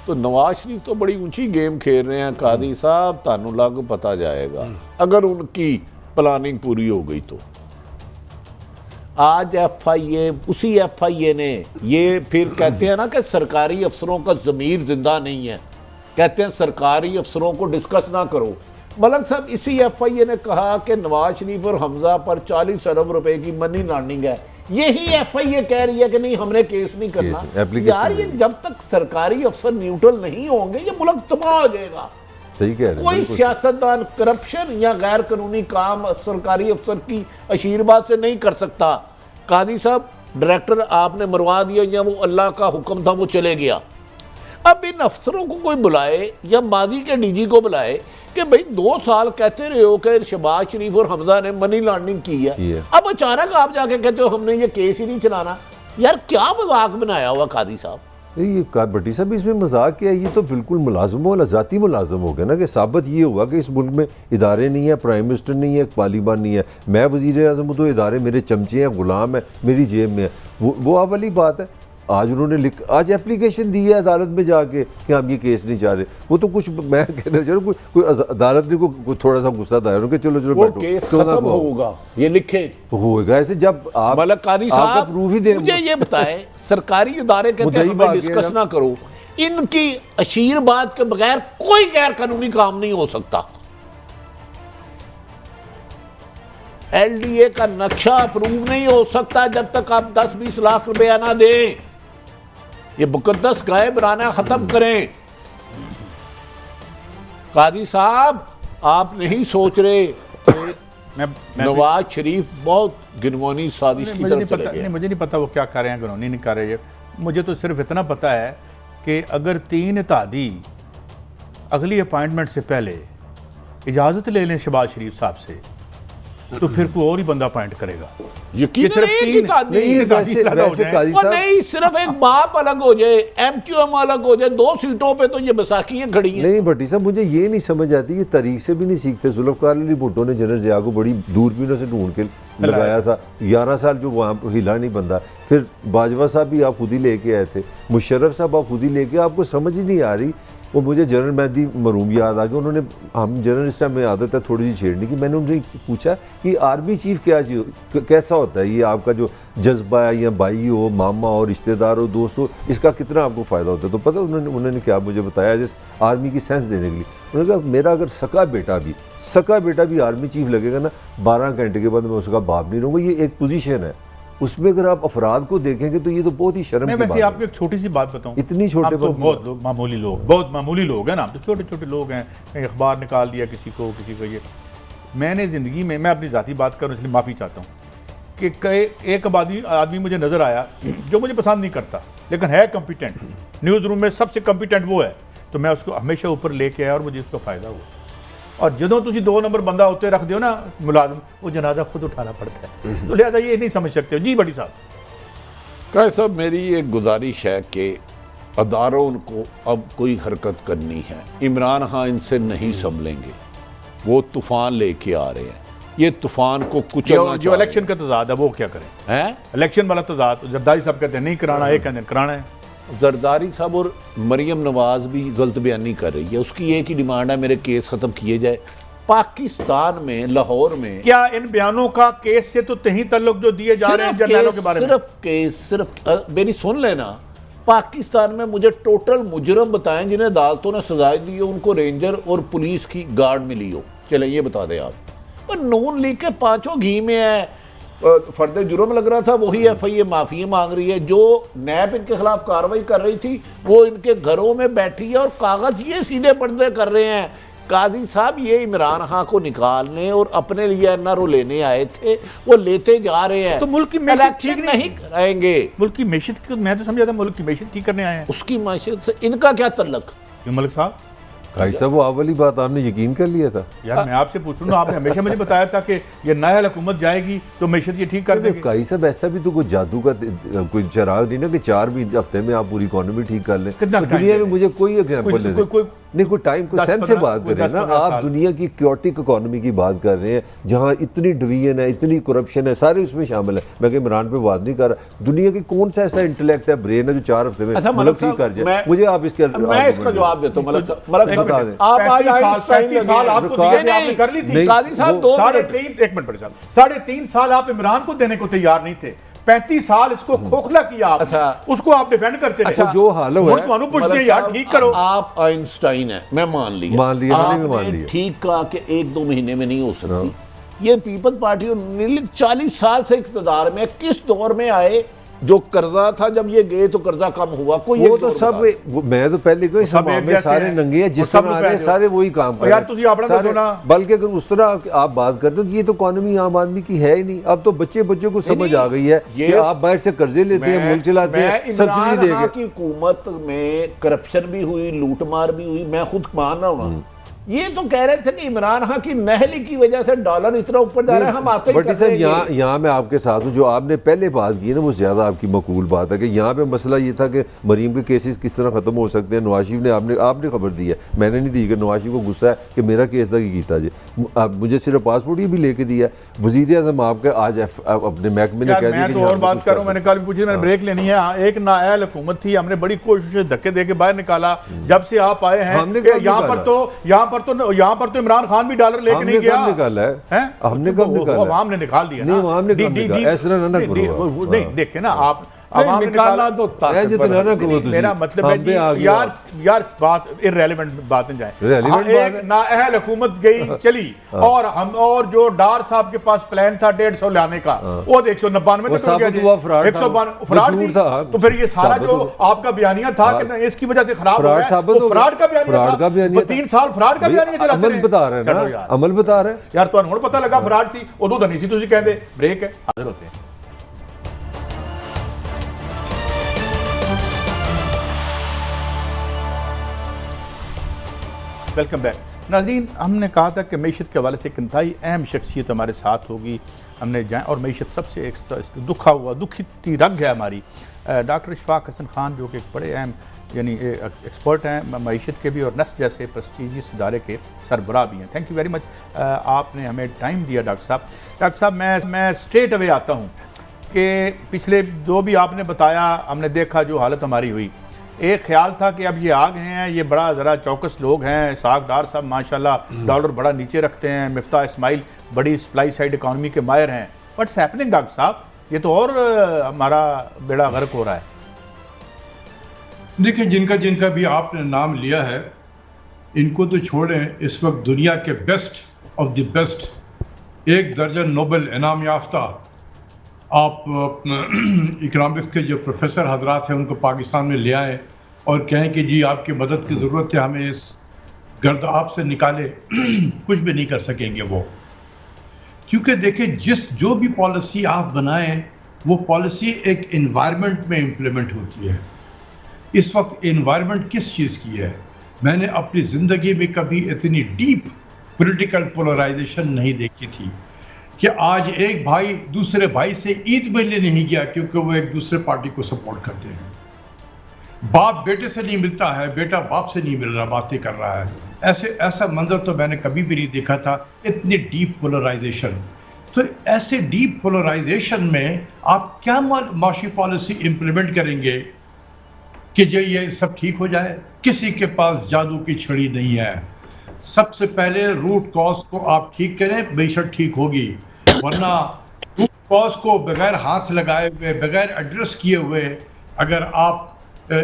तो नवाज शरीफ तो बड़ी ऊंची गेम खेल रहे हैं कादी साहब, तानू लग पता जाएगा अगर उनकी प्लानिंग पूरी हो गई तो। आज FIA, उसी FIA ने ये फिर कहते हैं ना कि सरकारी अफसरों का ज़मीर जिंदा नहीं है, कहते हैं सरकारी अफसरों को डिस्कस ना करो। मलक साहब, इसी FIA ने कहा कि नवाज शरीफ और हमजा पर 40 अरब रुपए की मनी लॉन्ड्रिंग है। यही FIA कह रही है कि नहीं, हमने केस नहीं करना। यार ये जब तक सरकारी अफसर न्यूट्रल नहीं होंगे ये मुल्क तबाह हो जाएगा। सही कह रहे हैं। कोई सियासतदान करप्शन या गैर कानूनी काम सरकारी अफसर की आशीर्वाद से नहीं कर सकता। कादी साहब, डायरेक्टर आपने मरवा दिया या वो अल्लाह का हुक्म था वो चले गया। अब इन अफसरों को कोई बुलाए या माजी के DG को बुलाए कि भाई 2 साल कहते रहे हो कि शहबाज शरीफ और हमजा ने मनी लॉन्ड्रिंग की है, अब अचानक आप जाके कहते हो हमने ये केस ही नहीं चलाना। यार क्या मजाक बनाया हुआ कादी साहब? ये भट्टी साहब, इसमें मजाक क्या है? ये तो बिल्कुल मुलाजम वाला ज़ाती मुलाजम हो गया ना, कि साबित ये हुआ कि इस मुल्क में इदारे नहीं है, प्राइम मिनिस्टर नहीं है, पार्लियामान नहीं है, मैं वज़ीर आज़म हूँ तो इदारे मेरे चमचे हैं, गुलाम है, मेरी जेब में है। वो आप वाली बात है। आज उन्होंने आज एप्लीकेशन दी है अदालत में जाके कि हम ये केस नहीं चाह रहे। वो तो कुछ मैं कहना चाह रहा हूँ, कोई अदालत ने को थोड़ा सा गुस्सा था कि चलो चलो वो केस खत्म होगा, ये लिखे होगा ऐसे। जब आप मलक कादी साहब प्रूफ ही दे, मुझे ये बताएं, सरकारी इदारे कहते हैं हमें डिस्कस ना करो, इनकी आशीर्वाद के बगैर कोई गैर कानूनी काम नहीं हो सकता। LDA का नक्शा अप्रूव नहीं हो सकता जब तक आप 10-20 लाख रुपया ना दें। ये मुकद्दस गाय बनाना खत्म करें। कादी साहब, आप नहीं सोच रहे नवाज शरीफ बहुत गिनवानी साजिश की तरफ चले गए। मुझे नहीं पता वो क्या कर रहे हैं, गिनवानी नहीं कर रहे हैं। मुझे तो सिर्फ इतना पता है कि अगर 3 इत्तेहादी अगली अपॉइंटमेंट से पहले इजाज़त ले लें शहबाज शरीफ साहब से, तो फिर कोई और ही बंदा अपॉइंट करेगा। यकीनन एक ही नहीं, सिर्फ एक बाप अलग हो जाए, MQM अलग हो जाए, 2 सीटों पे तो ये बैसाखियां खड़ी हैं। नहीं भट्टी साहब, मुझे ये नहीं समझ आती, ये तारीख से भी नहीं सीखते। जुल्फ़िकार अली भुट्टो ने जनरल ज़िया को बड़ी दूरबीनों से ढूंढ के लगाया था, 11 साल जो वहाँ हिला नहीं बंदा। फिर बाजवा साहब भी आप खुद ही लेके आए थे, मुशर्रफ साहब आप खुद ही लेके, आपको समझ ही नहीं आ रही। वो मुझे जनरल मेहदी मरूम याद आ गया। उन्होंने, हम जनरल इस टाइम में आदत है थोड़ी सी छेड़ने की, मैंने उनसे पूछा कि आर्मी चीफ कैसा होता है, ये आपका जो जज्बा है, या भाई हो, मामा हो, रिश्तेदार हो, दोस्त हो, इसका कितना आपको फ़ायदा होता है? तो पता उन्होंने क्या मुझे बताया, जिस आर्मी की सेंस देने के लिए उन्होंने कहा मेरा अगर सका बेटा भी आर्मी चीफ लगेगा ना, 12 घंटे के बाद मैं उसका बाप नहीं रहूँगा। ये एक पोजीशन है, उसमें अगर आप अफराद को देखेंगे तो ये तो बहुत ही शर्म की बात है। वैसे आपको एक छोटी सी बात बताऊं, इतनी छोटे तो बहुत मामूली लोग हैं ना, तो छोटे छोटे लोग हैं, अखबार निकाल दिया किसी को ये। मैंने ज़िंदगी में, मैं अपनी ज़ाती बात करूँ इसलिए माफ़ी चाहता हूँ कि एक आदमी मुझे नज़र आया जो मुझे पसंद नहीं करता लेकिन है कॉम्पिटेंट, न्यूज़ रूम में सबसे कॉम्पिटेंट वो है, तो मैं उसको हमेशा ऊपर लेके आया और मुझे उसका फ़ायदा हुआ। और ਜਦੋਂ ਤੁਸੀਂ 2 नंबर बंदा उत्ते रख दो ना मुलाजिम, वो जनाजा खुद उठाना पड़ता है। तो लिहाजा ये नहीं समझ सकते हो जी। बड़ी साहब कायद साहब, मेरी एक गुजारिश है कि अदारों को अब कोई हरकत करनी है। इमरान खान इनसे नहीं संभलेंगे, वो तूफान लेके आ रहे हैं, ये तूफान को कुचलना जो इलेक्शन का तजाद है वो क्या करें हैं? इलेक्शन वाला तजाद जरदारी साहब कहते हैं नहीं कराना, एक कहते हैं कराना है। जरदारी साहब और मरियम नवाज भी गलत बयानी कर रही है। उसकी एक ही डिमांड है, मेरे केस ख़त्म किए जाए। पाकिस्तान में, लाहौर में, क्या इन बयानों का केस से तो तहीं तल्लुक जो दिए जा रहे हैं जर्नैलों के बारे में? सिर्फ केस, सिर्फ मेरी सुन लेना, पाकिस्तान में मुझे टोटल मुजरम बताएं जिन्हें अदालतों ने सजाएं दी हो, उनको रेंजर और पुलिस की गार्ड मिली हो, चले ये बता दें आप। पर नून लीग के 5 घी में है, फर्द जुर्म लग रहा था, वही एफआईए माफी मांग रही है। जो नैब इनके खिलाफ कार्रवाई कर रही थी वो इनके घरों में बैठी है और कागज ये सीधे पर्दे कर रहे हैं। काजी साहब ये इमरान खान को निकालने और अपने लिए एनआरओ लेने आए थे, वो लेते जा रहे हैं। तो मुल्क की मैशत ठीक नहीं कराएंगे। मुल्क की मैशत, मैं तो समझा था मुल्क की मैशत ठीक करने आए हैं। उसकी मैशत से इनका क्या तल्लक? मलिक साहब, भाई साहब, वो वाली बात आपने यकीन कर लिया था? यार मैं आपसे पूछ रहा हूँ, आपने हमेशा मुझे बताया था कि ये नया हुकूमत जाएगी तो मैशत ये ठीक कर देंगे। भाई साहब, ऐसा भी तो कोई जादू का कोई चिराग नहीं ना कि 4 हफ्ते में आप पूरी इकोनॉमी ठीक कर लें। दुनिया में मुझे कोई एग्जाम्पल नहीं, कोई टाइम को सेंस से बात कर रहे हैं ना आप। दुनिया की क्योटिक इकोनॉमी की बात कर रहे हैं जहाँ इतनी डिवीजन है, इतनी करप्शन है, सारे उसमें शामिल है। मैं कि इमरान पे बात नहीं कर रहा। दुनिया की कौन सा ऐसा इंटेलेक्ट है, ब्रेन है जो 4 हफ्ते में मतलब ठीक कर जाए? मुझे आप इसके मैं इसका जवाब देता हूँ। साढ़े 3 साल आप इमरान को देने को तैयार नहीं थे, 35 साल इसको खोखला किया आपने। अच्छा, उसको आप डिफेंड करते अच्छा, जो हाल है यार ठीक करो। आप आइंस्टाइन है, मैं मान लिया ठीक कहा कि 1-2 महीने में नहीं हो सकती। ये पीपल्स पार्टी 40 साल से इक़्तिदार में, किस दौर में आए? जो कर्जा था जब ये गए तो कर्जा कम हुआ, कोई वो तो सब मैं तो पहले कोई सब में सारे नंगे हैं, जिस तरह आ रहे सारे वही काम कर रहे हैं। बल्कि अगर उस तरह आप बात करते हो तो ये तो इकोनॉमी आम आदमी की है ही नहीं। अब तो बच्चे को समझ आ गई है कि आप बाहर से कर्जे लेते हैं, मुल्क चलाते हैं, सब्सिडी देंगे। की हुकूमत में करप्शन भी हुई, लूटमार भी हुई, मैं खुद मान रहा हूँ। ये तो कह रहे थे कि इमरान खान की नहली की वजह से डॉलर इतना ऊपर जा रहा है, हम आते ही साहब यहाँ मैं आपके साथ हूँ। जो आपने पहले बात की है ना वो ज़्यादा आपकी मकबूल बात है कि यहाँ पे मसला ये था कि मरीम के केसेस किस तरह ख़त्म हो सकते हैं। नवाज शरीफ ने आपने खबर दी है, मैंने नहीं दी कि नवाज शरीफ को गुस्सा है कि मेरा केस तक ही किया जी। मुझे सिर्फ पासपोर्ट ही भी लेके दिया। वज़ीर आज़म आपके आज अपने महकमे ने कह दिया। मैं तो और बात करूँ, मैंने कल भी पूछी, मैंने ब्रेक लेनी है। एक नाअहल हुकूमत थी, हमने बड़ी कोशिश धक्के दे के बाहर निकाला। जब से आप आए हैं यहाँ पर तो इमरान खान भी डॉलर लेके नहीं गया। निकाला है हमने कब निकाला? अवाम ने निकाल दिया ना। ऐसा ना करो। नहीं देखे ना आप, निकालना तो मेरा मतलब है जी, यार बात इररेलेवेंट बातें जाए। नाअहल हुकूमत गई चली और जो डार साहब के पास प्लान था 150 लाने का, वो 199 तक हो गया जी। 192 फ्रॉड। तो फिर ये सारा जो आपका बयानिया था कि इसकी वजह से खराब हो गया, वो फ्रॉड का बयानिया था। 3 साल फ्रॉड का बयानिया चलाते अमल बता रहे हैं ना, अमल बता रहे हैं यार। तो हुण पता लगा फ्रॉड सी, उदों तो नहीं सी। तुसीं कहंदे ब्रेक है, हाजिर होते हैं। वेलकम बैक नाज़रीन। हमने कहा था कि मैशत के हवाले से एक इंतहाई अहम शख्सियत हमारे साथ होगी। हमने जाए और मैशत सबसे एक दुखी रग है हमारी, डॉक्टर इशफाक हसन खान, जो कि एक बड़े अहम यानी एक्सपर्ट हैं मैशत के भी और नस्ल जैसे प्रेस्टीजियस इदारे के सरबराह भी हैं। थैंक यू वेरी मच, आपने हमें टाइम दिया डॉक्टर साहब। डॉक्टर साहब मैं स्ट्रेट अवे आता हूँ कि पिछले जो भी आपने बताया, हमने देखा जो हालत हमारी हुई। एक ख्याल था कि अब ये आ गए हैं, ये बड़ा ज़रा चौकस लोग हैं। सागदार साहब माशाल्लाह डॉलर बड़ा नीचे रखते हैं, मिफ्ता इस्माइल बड़ी सप्लाई साइड इकॉनमी के माहिर हैं। व्हाट्स हैपनिंग डॉक्टर साहब? ये तो और हमारा बेड़ा गर्क हो रहा है। देखिए, जिनका भी आपने नाम लिया है, इनको तो छोड़ें। इस वक्त दुनिया के बेस्ट ऑफ द बेस्ट, 1 दर्जन नोबेल इनाम याफ्ता आप इकनॉमिक्स के जो प्रोफेसर हजरात हैं उनको पाकिस्तान में ले आए और कहें कि जी आपकी मदद की ज़रूरत है, हमें इस गर्दाब से निकाले। कुछ भी नहीं कर सकेंगे वो, क्योंकि देखिए जो भी पॉलिसी आप बनाएं वो पॉलिसी एक इन्वायरमेंट में इम्प्लीमेंट होती है। इस वक्त इन्वायरमेंट किस चीज़ की है? मैंने अपनी ज़िंदगी में कभी इतनी डीप पॉलिटिकल पोलराइजेशन नहीं देखी थी कि आज एक भाई दूसरे भाई से ईद मिलने नहीं गया क्योंकि वो एक दूसरे पार्टी को सपोर्ट करते हैं। बाप बेटे से नहीं मिलता है, बेटा बाप से नहीं मिल रहा, बातें कर रहा है। ऐसा मंजर तो मैंने कभी भी नहीं देखा था, इतनी डीप पोलराइजेशन। तो ऐसे डीप पोलराइजेशन में आप क्या माशी पॉलिसी इंप्लीमेंट करेंगे कि जो ये सब ठीक हो जाए? किसी के पास जादू की छड़ी नहीं है। सबसे पहले रूट कॉज को आप ठीक करें, बेशक ठीक होगी, वरना रूट कॉज को बगैर हाथ लगाए हुए, बगैर एड्रेस किए हुए अगर आप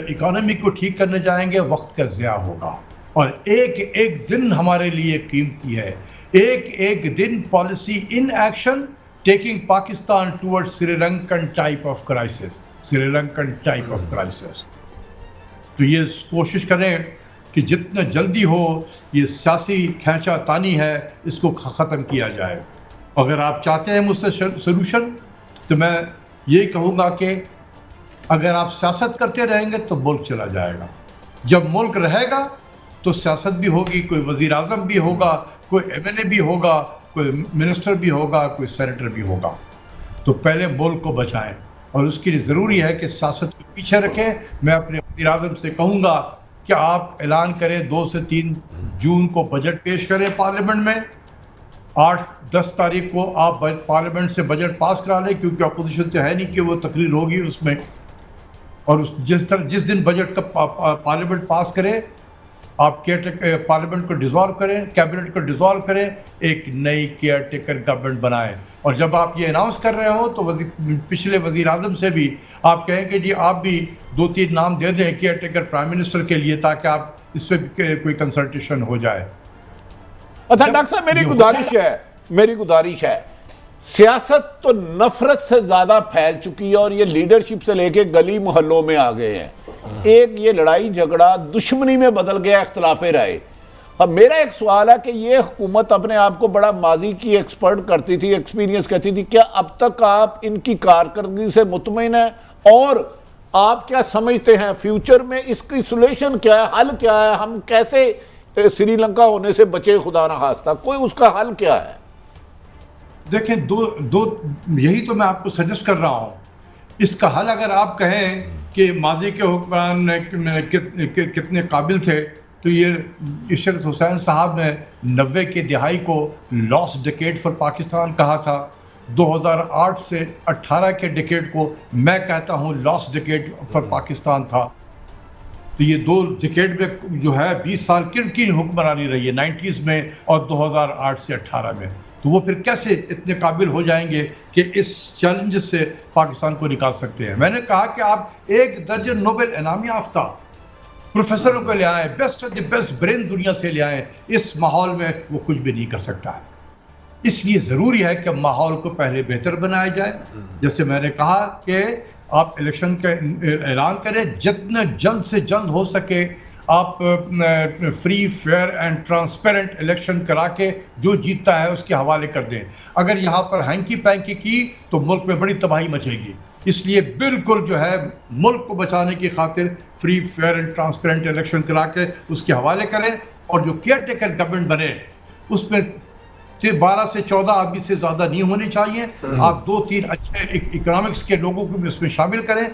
इकोनॉमी को ठीक करने जाएंगे, वक्त का ज़िया होगा। और एक एक दिन हमारे लिए कीमती है, एक एक दिन policy in action taking Pakistan towards Sri Lankan type of crisis, Sri Lankan type of crisis. तो ये कोशिश करें कि जितना जल्दी हो ये सियासी खींचा तानी है, इसको ख़त्म किया जाए। अगर आप चाहते हैं मुझसे सोल्यूशन, तो मैं ये कहूँगा कि अगर आप सियासत करते रहेंगे तो मुल्क चला जाएगा। जब मुल्क रहेगा तो सियासत भी होगी, कोई वज़ीर आज़म भी होगा, कोई MLA भी होगा, कोई मिनिस्टर भी होगा, कोई सेनेटर भी होगा। तो पहले मुल्क को बचाएं और उसके लिए ज़रूरी है कि सियासत को पीछे रखें। मैं अपने वज़ीर आज़म से कहूँगा कि आप ऐलान करें 2 से 3 जून को बजट पेश करें पार्लियामेंट में, 8-10 तारीख को आप पार्लियामेंट से बजट पास करा लें, क्योंकि अपोजिशन तो है नहीं कि वो तकरीर होगी उसमें। और जिस दिन बजट का पार्लियामेंट पास करे, आप पार्लियामेंट को डिसॉल्व करें, कैबिनेट को डिसॉल्व करें, एक नई केयर टेकर गवर्नमेंट बनाएं। और जब आप ये अनाउंस कर रहे हो तो पिछले वज़ीर आज़म से भी आप कहें कि जी आप भी 2-3 नाम दे दें केयर टेकर प्राइम मिनिस्टर के लिए, ताकि आप इस पर कोई कंसल्टेशन हो जाए। अच्छा डॉक्टर साहब, मेरी गुजारिश है, सियासत तो नफरत से ज्यादा फैल चुकी है और ये लीडरशिप से लेके गली मोहल्लों में आ गए हैं। एक ये लड़ाई झगड़ा दुश्मनी में बदल गया, इख्तिलाफ राय। अब मेरा एक सवाल है कि ये हुकूमत अपने आप को बड़ा माजी की एक्सपर्ट करती थी, एक्सपीरियंस कहती थी, क्या अब तक आप इनकी कारकर्दगी से मुतमईन हैं? और आप क्या समझते हैं फ्यूचर में इसकी सोल्यूशन क्या है, हल क्या है? हम कैसे श्रीलंका होने से बचे, खुदा ना खास्ता, कोई उसका हल क्या है? देखें, यही तो मैं आपको सजेस्ट कर रहा हूँ। इसका हल अगर आप कहें कि माजी के हुक्मरान कितने काबिल थे, तो ये इशरत हुसैन साहब ने 90 की दिहाई को लॉस्ट डिकेड फॉर पाकिस्तान कहा था। 2008 से 18 के डिकेड को मैं कहता हूँ लॉस्ट डिकेड फॉर पाकिस्तान था। तो ये 2 डिकेड में जो है 20 साल किन हुक्मरानी रही है, 90s में और 2008 से 18 में। तो वो फिर कैसे इतने काबिल हो जाएंगे कि इस चैलेंज से पाकिस्तान को निकाल सकते हैं? मैंने कहा कि आप 1 दर्जन नोबेल इनाम याफ्ता प्रोफेसरों को ले आए, best of the best brain दुनिया से ले आए, इस माहौल में वो कुछ भी नहीं कर सकता है। इसलिए ज़रूरी है कि माहौल को पहले बेहतर बनाया जाए। जैसे मैंने कहा कि आप इलेक्शन का ऐलान करें, जितना जल्द से जल्द हो सके आप free fair and transparent election करा के जो जीतता है उसके हवाले कर दें। अगर यहाँ पर हैंकी पैंकी की तो मुल्क में बड़ी तबाही मचेगी। इसलिए बिल्कुल जो है मुल्क को बचाने की खातिर free fair and transparent election करा के उसके हवाले करें। और जो केयर टेकर गवर्नमेंट बने उसमें 12 से 14 आदमी से ज़्यादा नहीं होनी चाहिए। आप 2-3 अच्छे इकोनॉमिक्स के लोगों को भी उसमें शामिल करें,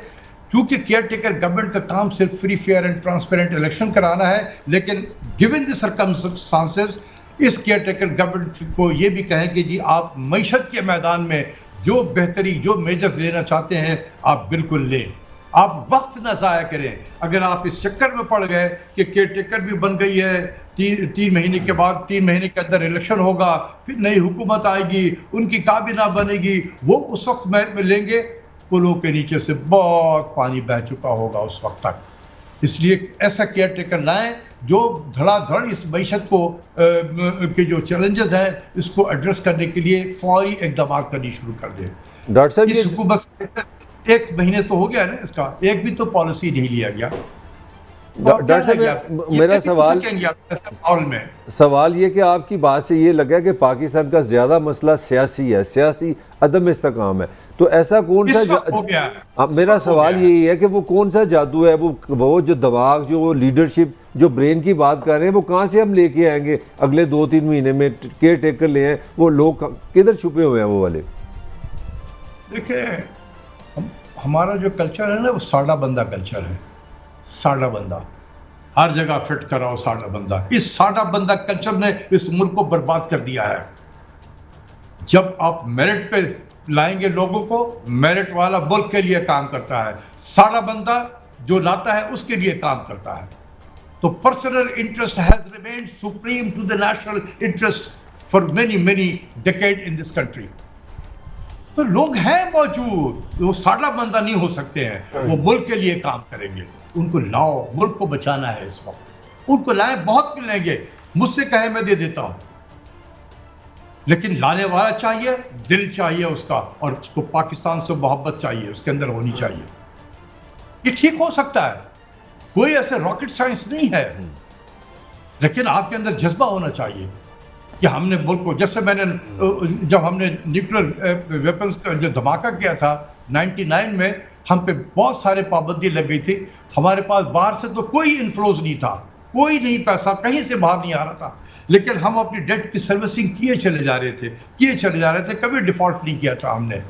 क्योंकि केयर टेकर गवर्नमेंट का काम सिर्फ free fair and transparent election कराना है। लेकिन गिवन द सर्कमस्टांसेस, इस केयर टेकर गवर्नमेंट को ये भी कहें कि जी आप मईशत के मैदान में जो बेहतरी, जो मेजर्स लेना चाहते हैं आप बिल्कुल लें। आप वक्त ना ज़ाया करें। अगर आप इस चक्कर में पड़ गए कि केयर टेकर भी बन गई है, 3 महीने के बाद 3 महीने के अंदर इलेक्शन होगा, फिर नई हुकूमत आएगी, उनकी काबिना बनेगी, वो उस वक्त में लेंगे, पुलों के नीचे से बहुत पानी बह चुका होगा उस वक्त तक। इसलिए ऐसा केयर टेकर लाएं जो धड़ाधड़ इस मईशत को के जो चैलेंजेस हैं इसको एड्रेस करने के लिए फौरी इक़दाम करनी शुरू कर दें। डॉक्टर साहब, इस हुकूमत 1 महीने तो हो गया ना, इसका एक भी तो पॉलिसी नहीं लिया गया। डॉक्टर साहब मेरा सवाल ये कि आपकी बात से ये लगा कि पाकिस्तान का ज़्यादा मसला सियासी है, सियासी अदम इस्तेकाम है, तो ऐसा कौन सा मेरा सवाल यही है कि वो कौन सा जादू है, वो जो दिमाग, जो लीडरशिप, जो ब्रेन की बात कर रहे हैं, वो कहाँ से हम लेके आएंगे अगले 2-3 महीने में? केयर टेकर ले आए, वो लोग किधर छुपे हुए हैं वो वाले? देखिए, हमारा जो कल्चर है ना, वो साड़ा बंदा कल्चर है। साड़ा बंदा हर जगह फिट कर रहा हो, साड़ा बंदा। इस साड़ा बंदा कल्चर ने इस मुल्क को बर्बाद कर दिया है। जब आप मेरिट पे लाएंगे लोगों को, मेरिट वाला मुल्क के लिए काम करता है, साड़ा बंदा जो लाता है उसके लिए काम करता है। तो personal interest has remained supreme to the national interest for many decade in this country. तो लोग हैं मौजूद, वो साड़ा बंदा नहीं हो सकते हैं, वो मुल्क के लिए काम करेंगे। उनको लाओ, मुल्क को बचाना है इस वक्त। उनको लाए, बहुत मिलेंगे, मुझसे कहे मैं दे देता हूं, लेकिन लाने वाला चाहिए, दिल चाहिए उसका, और उसको पाकिस्तान से मोहब्बत चाहिए, उसके अंदर होनी चाहिए। ये ठीक हो सकता है, कोई ऐसे रॉकेट साइंस नहीं है, लेकिन आपके अंदर जज्बा होना चाहिए कि हमने मुल्क को, जैसे जब हमने न्यूक्लियर वेपन्स का जो धमाका किया था 99 में, हम पे बहुत सारे पाबंदी लग गई थी। हमारे पास बाहर से तो कोई इन्फ्लोज नहीं था, कोई नहीं, पैसा कहीं से बाहर नहीं आ रहा था, लेकिन हम अपनी डेट की सर्विसिंग किए चले जा रहे थे, कभी डिफॉल्ट नहीं किया था हमने।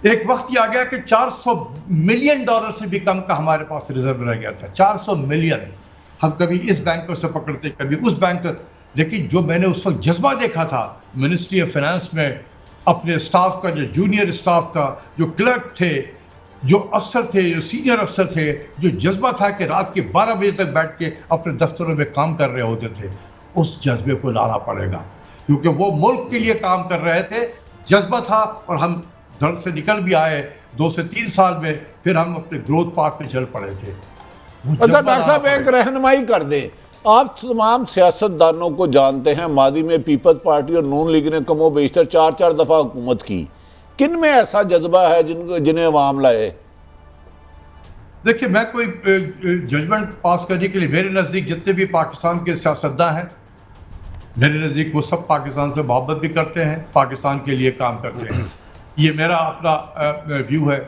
एक वक्त ये आ गया कि $400 मिलियन से भी कम का हमारे पास रिजर्व रह गया था। 400 मिलियन हम कभी इस बैंक से पकड़ते, कभी उस बैंक। लेकिन जो मैंने उस वक्त जज्बा देखा था मिनिस्ट्री ऑफ फाइनेंस में, अपने स्टाफ का, जो जूनियर स्टाफ का, जो क्लर्क थे, जो अफसर थे, जो सीनियर अफसर थे, जो जज्बा था कि रात के 12 बजे तक बैठ के अपने दफ्तरों में काम कर रहे होते थे, उस जज्बे को लाना पड़ेगा, क्योंकि वो मुल्क के लिए काम कर रहे थे, जज्बा था। और हम दर से निकल भी आए 2 से 3 साल में, फिर हम अपने ग्रोथ पाथ में चल पड़े थे। डॉक्टर साहब एक रहनुमाई कर दें, आप तमाम सियासतदानों को जानते हैं, मादी में पीपल्स पार्टी और नून लीग ने कमो बेशतर 4-4 दफा हुकूमत की, किन में ऐसा जज्बा है जिन्हें अवाम लाए? देखिए, मैं कोई जजमेंट पास करने के लिए, मेरे नज़दीक जितने भी पाकिस्तान के सियासतदान हैं, मेरे नज़दीक वो सब पाकिस्तान से मोहब्बत भी करते हैं, पाकिस्तान के लिए काम करते हैं। ये मेरा अपना व्यू है।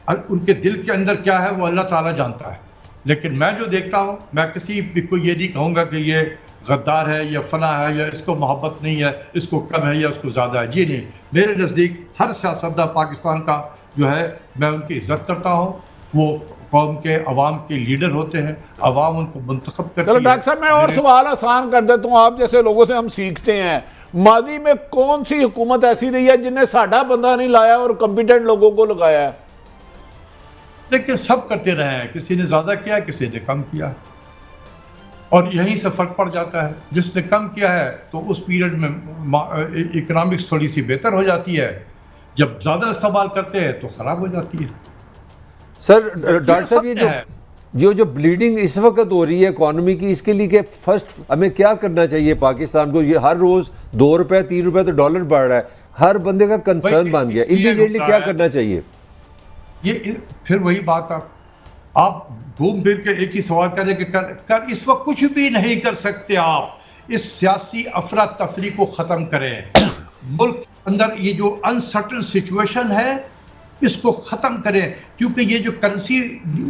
उनके दिल के अंदर क्या है वो अल्लाह ताला जानता है, लेकिन मैं जो देखता हूँ, मैं किसी भी को ये नहीं कहूँगा कि ये गद्दार है या फला है, या इसको मोहब्बत नहीं है, इसको कम है या उसको ज़्यादा है। जी नहीं, मेरे नज़दीक हर सियासतदान पाकिस्तान का जो है, मैं उनकी इज्जत करता हूँ। वो कौम के, अवाम के लीडर होते हैं, अवाम उनको मुंतखब करती है। चलो डॉक्टर साहब, मैं और सवाल आसान कर देता हूँ, आप जैसे लोगों से हम सीखते हैं, मादी में कौन सी हुकूमत ऐसी रही है जिन्हें साड़ा बंदा नहीं लाया और कॉम्पिटेंट लोगों को लगाया है? देखिए, सब करते रहे हैं, किसी ने ज़्यादा किया, किसी ने कम किया, और यहीं से फ़र्क पड़ जाता है। जिसने कम किया है तो उस पीरियड में इकोनॉमिक्स थोड़ी सी बेहतर हो जाती है, जब ज़्यादा इस्तेमाल करते हैं तो ख़राब हो जाती है। सर डॉक्टर साहब, ये जो ब्लीडिंग इस वक्त हो रही है इकोनॉमी की, इसके लिए कि फर्स्ट हमें क्या करना चाहिए पाकिस्तान को? ये हर रोज़ $2 $3 तो डॉलर बढ़ रहा है, हर बंदे का कंसर्न बन गया, इमीडिएटली क्या करना चाहिए? ये फिर वही बात, आप घूम फिर के एक ही सवाल करें कि कर इस वक्त कुछ भी नहीं कर सकते आप। इस सियासी अफरा तफरी को ख़त्म करें, मुल्क के अंदर ये जो अनसर्टन सिचुएशन है इसको ख़त्म करें, क्योंकि ये जो करेंसी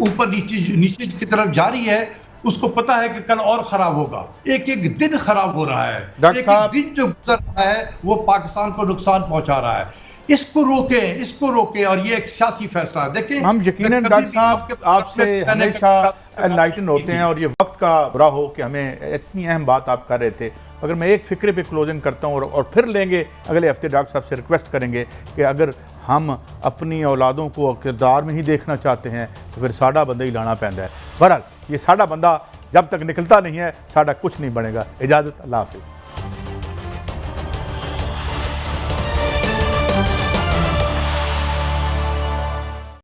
ऊपर नीचे की तरफ जा रही है, उसको पता है कि कल और ख़राब होगा। एक एक दिन ख़राब हो रहा है, एक एक दिन जो गुजर रहा है वो पाकिस्तान को नुकसान पहुँचा रहा है। इसको रोकें, और ये एक सियासी फैसला है। देखिए, हम यकीनन डॉक्टर साहब आपसे हमेशा एनलाइटन होते हैं, और ये वक्त का बुरा हो कि हमें इतनी अहम बात आप कर रहे थे। अगर मैं एक फ़िक्रे पे क्लोजिंग करता हूँ, और फिर लेंगे अगले हफ्ते, डॉक्टर साहब से रिक्वेस्ट करेंगे कि अगर हम अपनी औलादों को किरदार में ही देखना चाहते हैं तो फिर साड़ा बंदा ही लाना पैदा है। बहरहाल, ये साड़ा बंदा जब तक निकलता नहीं है, साड़ा कुछ नहीं बनेगा। इजाज़त, अल्लाह हाफिज़।